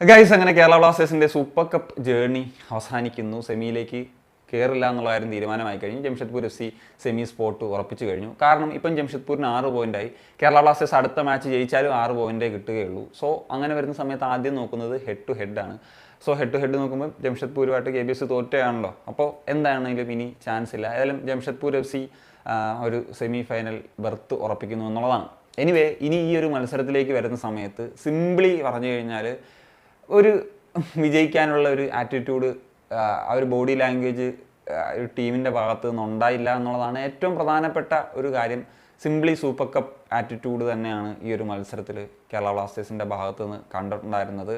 Guys, അങ്ങനെ കേരള ബ്ലാസ്റ്റേഴ്സിൻ്റെ super cup journey അവസാനിക്കുന്നു. സെമിയിലേക്ക് കയറില്ല എന്നുള്ള കാര്യം തീരുമാനമായി കഴിഞ്ഞു. ജംഷഡ്പൂർ FC സെമി സ്പോട്ട് ഉറപ്പിച്ചു കഴിഞ്ഞു. കാരണം ഇപ്പം ജംഷഡ്പൂരിന് 6 പോയിൻ്റായി. കേരള ബ്ലാസ്റ്റേഴ്സ് അടുത്ത മാച്ച് ജയിച്ചാലും 6 പോയിൻ്റേ കിട്ടുകയുള്ളൂ. സോ അങ്ങനെ വരുന്ന സമയത്ത് ആദ്യം നോക്കുന്നത് ഹെഡ് ടു ഹെഡാണ്. സോ ഹെഡ് ടു ഹെഡ് നോക്കുമ്പോൾ ജംഷഡ്പൂരുമായിട്ട് KBC തോറ്റയാണല്ലോ. അപ്പോൾ എന്താണെങ്കിലും ഇനി ചാൻസ് ഇല്ല. ഏതായാലും ജംഷഡ്പൂർ FC ഒരു സെമി ഫൈനൽ ബർത്ത് ഉറപ്പിക്കുന്നു എന്നുള്ളതാണ്. എനിവേ, ഇനി ഈ ഒരു മത്സരത്തിലേക്ക് വരുന്ന സമയത്ത് സിംപ്ലി പറഞ്ഞു കഴിഞ്ഞാൽ ഒരു വിജയിക്കാനുള്ള ഒരു ആറ്റിറ്റ്യൂഡ്, ആ ഒരു ബോഡി ലാംഗ്വേജ് ഒരു ടീമിൻ്റെ ഭാഗത്തു നിന്നുണ്ടായില്ല എന്നുള്ളതാണ് ഏറ്റവും പ്രധാനപ്പെട്ട ഒരു കാര്യം. സിംപ്ലി സൂപ്പർ കപ്പ് ആറ്റിറ്റ്യൂഡ് തന്നെയാണ് ഈ ഒരു മത്സരത്തിൽ കേരള ബ്ലാസ്റ്റേഴ്സിൻ്റെ ഭാഗത്തു നിന്ന് കണ്ടിട്ടുണ്ടായിരുന്നത്.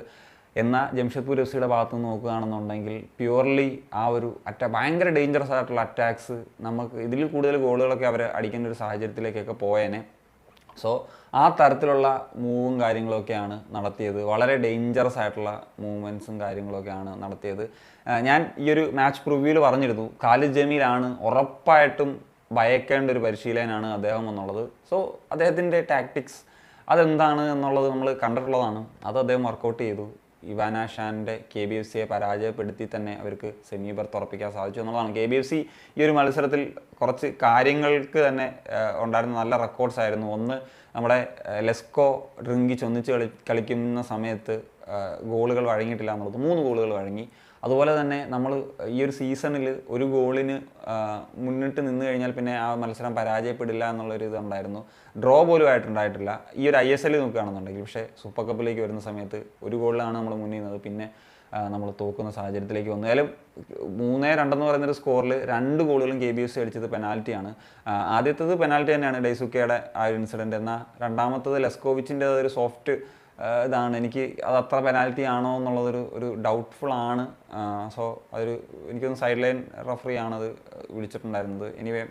എന്നാൽ ജംഷഡ്പൂർ FCയുടെ ഭാഗത്തു നിന്ന് നോക്കുകയാണെന്നുണ്ടെങ്കിൽ പ്യുവർലി ആ ഒരു ഭയങ്കര ഡേഞ്ചറസ് ആയിട്ടുള്ള അറ്റാക്സ്, നമുക്ക് ഇതിൽ കൂടുതൽ ഗോളുകളൊക്കെ അവർ അടിക്കേണ്ട ഒരു സാഹചര്യത്തിലേക്കൊക്കെ പോയേനെ. സോ ആ തരത്തിലുള്ള മൂവും കാര്യങ്ങളൊക്കെയാണ് നടത്തിയത്. വളരെ ഡേഞ്ചറസ് ആയിട്ടുള്ള മൂവ്മെൻറ്റ്സും കാര്യങ്ങളൊക്കെയാണ് നടത്തിയത്. ഞാൻ ഈ ഒരു മാച്ച് പ്രിവ്യൂവിൽ പറഞ്ഞിരുന്നു, ഖാലിദ് ജമീലാണ് ഉറപ്പായിട്ടും ഭയക്കേണ്ട ഒരു പരിശീലകനാണ് അദ്ദേഹം എന്നുള്ളത്. സോ അദ്ദേഹത്തിൻ്റെ ടാക്ടിക്സ് അതെന്താണ് എന്നുള്ളത് നമ്മൾ കണ്ടിട്ടുള്ളതാണ്. അത് അദ്ദേഹം വർക്കൗട്ട് ചെയ്തു. ഇവാന ഷാൻ്റെ KBFCയെ പരാജയപ്പെടുത്തി തന്നെ അവർക്ക് സെമി ബർത്ത് ഉറപ്പിക്കാൻ സാധിച്ചു എന്നുള്ളതാണ്. KBFC ഈ ഒരു മത്സരത്തിൽ കുറച്ച് കാര്യങ്ങൾക്ക് തന്നെ ഉണ്ടായിരുന്ന നല്ല റെക്കോർഡ്സ് ആയിരുന്നു. ഒന്ന്, നമ്മുടെ ലെസ്കോ ഡ്രിങ്കിച്ച് ഒന്നിച്ച് കളിക്കുന്ന സമയത്ത് ഗോളുകൾ വഴങ്ങിയിട്ടില്ല എന്നുള്ളത്. 3 ഗോളുകൾ വഴങ്ങി. അതുപോലെ തന്നെ നമ്മൾ ഈ ഒരു സീസണിൽ ഒരു ഗോളിന് മുന്നിട്ട് നിന്ന് കഴിഞ്ഞാൽ പിന്നെ ആ മത്സരം പരാജയപ്പെടില്ല എന്നുള്ളൊരു ഇതുണ്ടായിരുന്നു. ഡ്രോ പോലും ആയിട്ടുണ്ടായിട്ടില്ല ഈ ഒരു ISL നോക്കുകയാണെന്നുണ്ടെങ്കിൽ. പക്ഷേ സൂപ്പർ കപ്പിലേക്ക് വരുന്ന സമയത്ത് ഒരു ഗോളിലാണ് നമ്മൾ മുന്നിൽ നിന്നത്. പിന്നെ നമ്മൾ തോക്കുന്ന സാഹചര്യത്തിലേക്ക് വന്നു. ഏതായാലും 3-2 എന്ന് പറയുന്നൊരു സ്കോറിൽ 2 ഗോളുകളും KBFC അടിച്ചത് പെനാൽറ്റിയാണ്. ആദ്യത്തേത് പെനാൽറ്റി തന്നെയാണ്, ഡെയ്സുക്കയുടെ ആ ഒരു ഇൻസിഡൻറ്റ്. എന്നാൽ രണ്ടാമത്തത് ലെസ്കോവിച്ചിൻ്റെ ഒരു സോഫ്റ്റ് ഇതാണ്. എനിക്ക് അത് അത്ര പെനാൽറ്റി ആണോ എന്നുള്ളതൊരു ഡൗട്ട്ഫുൾ ആണ്. സോ അതൊരു എനിക്കൊന്ന് സൈഡ് ലൈൻ റഫറി ആണത് വിളിച്ചിട്ടുണ്ടായിരുന്നത്. എനിവേ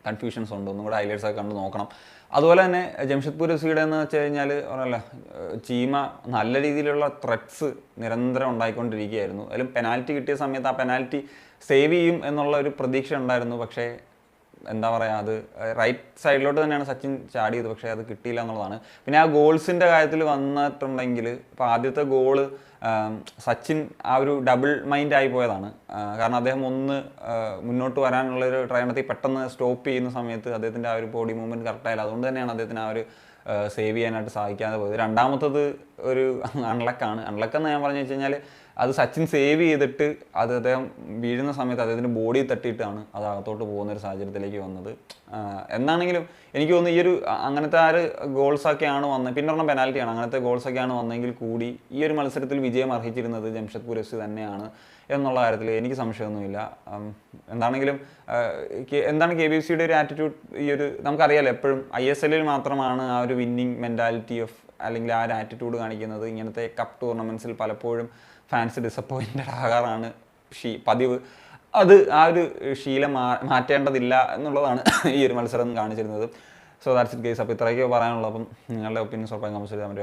കൺഫ്യൂഷൻസ് ഉണ്ട്, ഒന്നും കൂടെ ഹൈലൈറ്റ്സൊക്കെ കണ്ട് നോക്കണം. അതുപോലെ തന്നെ ജംഷഡ്പൂർ FCയുടെ എന്ന് വെച്ച് കഴിഞ്ഞാൽ പറയല്ല, ചീമ നല്ല രീതിയിലുള്ള ത്രെറ്റ്സ് നിരന്തരം ഉണ്ടായിക്കൊണ്ടിരിക്കുകയായിരുന്നു. അതിലും പെനാൽറ്റി കിട്ടിയ സമയത്ത് ആ പെനാൽറ്റി സേവ് ചെയ്യും എന്നുള്ള ഒരു പ്രതീക്ഷ ഉണ്ടായിരുന്നു. പക്ഷേ എന്താ പറയുക, അത് റൈറ്റ് സൈഡിലോട്ട് തന്നെയാണ് സച്ചിൻ ചാടിയത്, പക്ഷേ അത് കിട്ടിയില്ല എന്നുള്ളതാണ്. പിന്നെ ആ ഗോൾസിൻ്റെ കാര്യത്തിൽ വന്നിട്ടുണ്ടെങ്കിൽ ഇപ്പോൾ ആദ്യത്തെ ഗോള് സച്ചിൻ ആ ഒരു ഡബിൾ മൈൻഡ് ആയി പോയതാണ്. കാരണം അദ്ദേഹം ഒന്ന് മുന്നോട്ട് വരാനുള്ളൊരു ട്രൈ നടത്തി പെട്ടെന്ന് സ്റ്റോപ്പ് ചെയ്യുന്ന സമയത്ത് അദ്ദേഹത്തിൻ്റെ ആ ഒരു ബോഡി മൂവ്മെൻറ്റ് കറക്റ്റായില്ല. അതുകൊണ്ട് തന്നെയാണ് അദ്ദേഹത്തിന് ആ ഒരു സേവ് ചെയ്യാനായിട്ട് സാധിക്കാതെ പോയത്. രണ്ടാമത്തത് ഒരു അൺലക്കാണ്. അൺലക്കെന്ന് ഞാൻ പറഞ്ഞു വെച്ച് കഴിഞ്ഞാൽ അത് സച്ചിൻ സേവ് ചെയ്തിട്ട് അത് അദ്ദേഹം വീഴുന്ന സമയത്ത് അദ്ദേഹത്തിൻ്റെ ബോഡി തട്ടിയിട്ടാണ് അത് അകത്തോട്ട് പോകുന്നൊരു സാഹചര്യത്തിലേക്ക് വന്നത്. എന്നാണെങ്കിലും എനിക്ക് തോന്നുന്നു ഈ ഒരു അങ്ങനത്തെ ആ ഒരു ഗോൾസൊക്കെയാണ് വന്നത്. പിന്നെ പറഞ്ഞ പെനാൽറ്റിയാണ്. അങ്ങനത്തെ ഗോൾസൊക്കെയാണ് വന്നെങ്കിൽ കൂടി ഈ ഒരു മത്സരത്തിൽ വിജയം അർഹിച്ചിരുന്നത് ജംഷഡ്പൂർ FC തന്നെയാണ് എന്നുള്ള കാര്യത്തിൽ എനിക്ക് സംശയമൊന്നുമില്ല. എന്താണെങ്കിലും എന്താണ് KBFCയുടെ ഒരു ആറ്റിറ്റ്യൂഡ്, ഈ ഒരു നമുക്കറിയാലോ, എപ്പോഴും ISL മാത്രമാണ് ആ ഒരു വിന്നിങ് മെൻറ്റാലിറ്റി ഓഫ് അല്ലെങ്കിൽ ആ ഒരു ആറ്റിറ്റ്യൂഡ് കാണിക്കുന്നത്. ഇങ്ങനത്തെ കപ്പ് ടൂർണമെൻറ്റ്സിൽ പലപ്പോഴും ഫാൻസ് ഡിസപ്പോയിൻറ്റഡ് ആകാറാണ് പതിവ്. അത് ആ ഒരു ശീലം മാറ്റേണ്ടതില്ല എന്നുള്ളതാണ് ഈ ഒരു മത്സരം കാണിച്ചിരുന്നത്. So that's it guys. അപ്പോൾ ഇത്രയൊക്കെ പറയാനുള്ളൂ. അപ്പം നിങ്ങളുടെ ഒപ്പീനിയൻസ് ഉറപ്പായും കമന്റ് ചെയ്താൽ മതി.